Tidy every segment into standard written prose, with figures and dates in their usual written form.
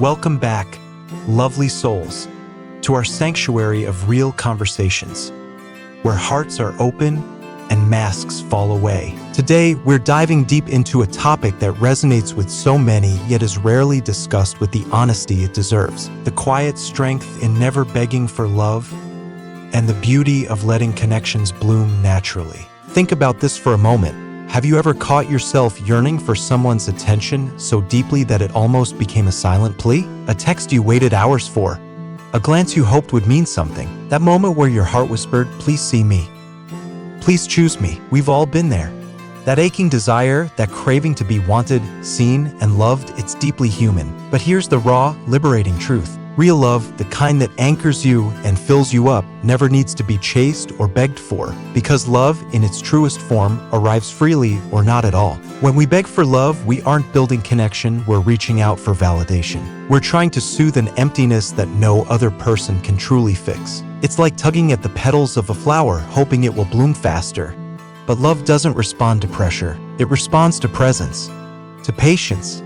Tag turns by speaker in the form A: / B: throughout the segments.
A: Welcome back, lovely souls, to our sanctuary of real conversations, where hearts are open and masks fall away. Today, we're diving deep into a topic that resonates with so many yet is rarely discussed with the honesty it deserves. The quiet strength in never begging for love and the beauty of letting connections bloom naturally. Think about this for a moment. Have you ever caught yourself yearning for someone's attention so deeply that it almost became a silent plea? A text you waited hours for, a glance you hoped would mean something, that moment where your heart whispered, "Please see me. Please choose me." We've all been there. That aching desire, that craving to be wanted, seen, and loved, it's deeply human. But here's the raw, liberating truth. Real love, the kind that anchors you and fills you up, never needs to be chased or begged for, because love, in its truest form, arrives freely or not at all. When we beg for love, we aren't building connection, we're reaching out for validation. We're trying to soothe an emptiness that no other person can truly fix. It's like tugging at the petals of a flower, hoping it will bloom faster. But love doesn't respond to pressure. It responds to presence, to patience,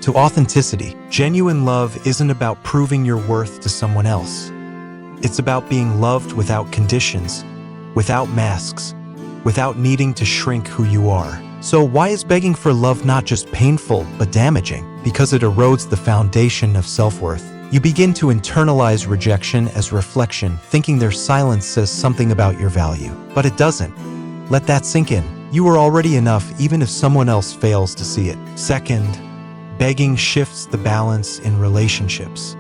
A: to authenticity. Genuine love isn't about proving your worth to someone else. It's about being loved without conditions, without masks, without needing to shrink who you are. So why is begging for love not just painful, but damaging? Because it erodes the foundation of self-worth. You begin to internalize rejection as reflection, thinking their silence says something about your value. But it doesn't. Let that sink in. You are already enough even if someone else fails to see it. Second, begging shifts the balance in relationships.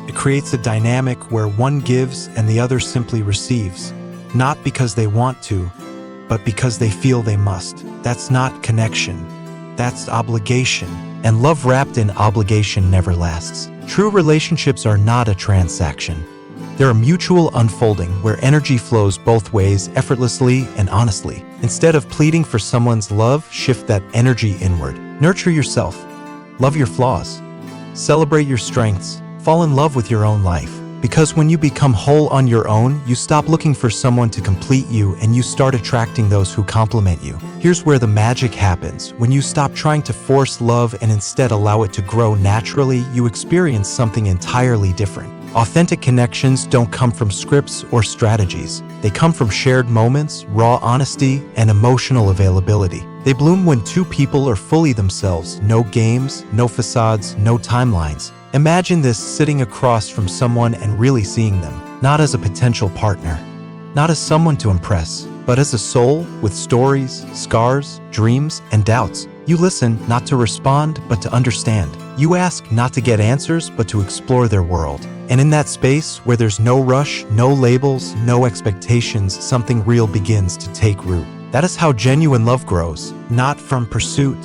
A: It creates a dynamic where one gives and the other simply receives, not because they want to, but because they feel they must. That's not connection. That's obligation. And love wrapped in obligation never lasts. True relationships are not a transaction. They're a mutual unfolding where energy flows both ways, effortlessly and honestly. Instead of pleading for someone's love, shift that energy inward. Nurture yourself. Love your flaws. Celebrate your strengths. Fall in love with your own life. Because when you become whole on your own, you stop looking for someone to complete you and you start attracting those who complement you. Here's where the magic happens. When you stop trying to force love and instead allow it to grow naturally, you experience something entirely different. Authentic connections don't come from scripts or strategies. They come from shared moments, raw honesty, and emotional availability. They bloom when two people are fully themselves. No games, no facades, no timelines. Imagine this: sitting across from someone and really seeing them, not as a potential partner, not as someone to impress, but as a soul with stories, scars, dreams, and doubts. You listen not to respond, but to understand. You ask not to get answers, but to explore their world. And in that space, where there's no rush, no labels, no expectations, something real begins to take root. That is how genuine love grows, not from pursuit,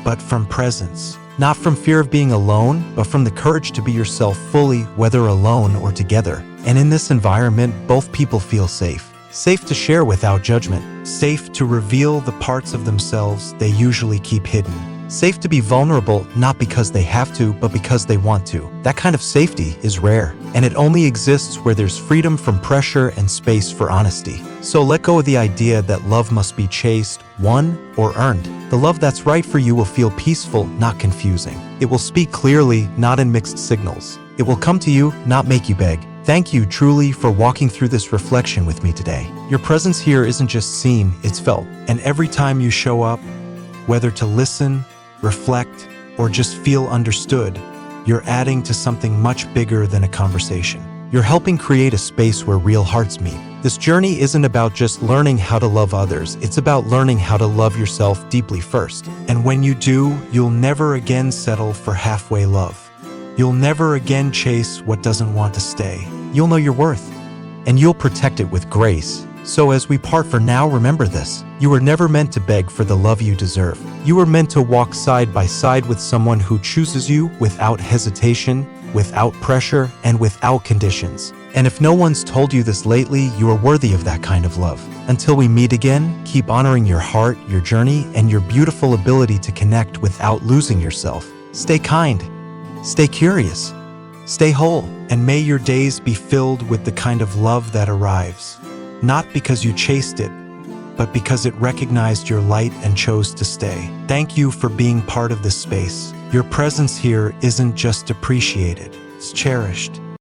A: but from presence. Not from fear of being alone, but from the courage to be yourself fully, whether alone or together. And in this environment, both people feel safe. Safe to share without judgment. Safe to reveal the parts of themselves they usually keep hidden. Safe to be vulnerable, not because they have to, but because they want to. That kind of safety is rare, and it only exists where there's freedom from pressure and space for honesty. So let go of the idea that love must be chased, won, or earned. The love that's right for you will feel peaceful, not confusing. It will speak clearly, not in mixed signals. It will come to you, not make you beg. Thank you truly for walking through this reflection with me today. Your presence here isn't just seen, it's felt. And every time you show up, whether to listen, reflect, or just feel understood, you're adding to something much bigger than a conversation. You're helping create a space where real hearts meet. This journey isn't about just learning how to love others, it's about learning how to love yourself deeply first. And when you do, you'll never again settle for halfway love. You'll never again chase what doesn't want to stay. You'll know your worth, and you'll protect it with grace. So as we part for now, remember this: you were never meant to beg for the love you deserve. You were meant to walk side by side with someone who chooses you without hesitation, without pressure, and without conditions. And if no one's told you this lately, you are worthy of that kind of love. Until we meet again, keep honoring your heart, your journey, and your beautiful ability to connect without losing yourself. Stay kind, stay curious, stay whole, and may your days be filled with the kind of love that arrives. Not because you chased it, but because it recognized your light and chose to stay. Thank you for being part of this space. Your presence here isn't just appreciated, it's cherished.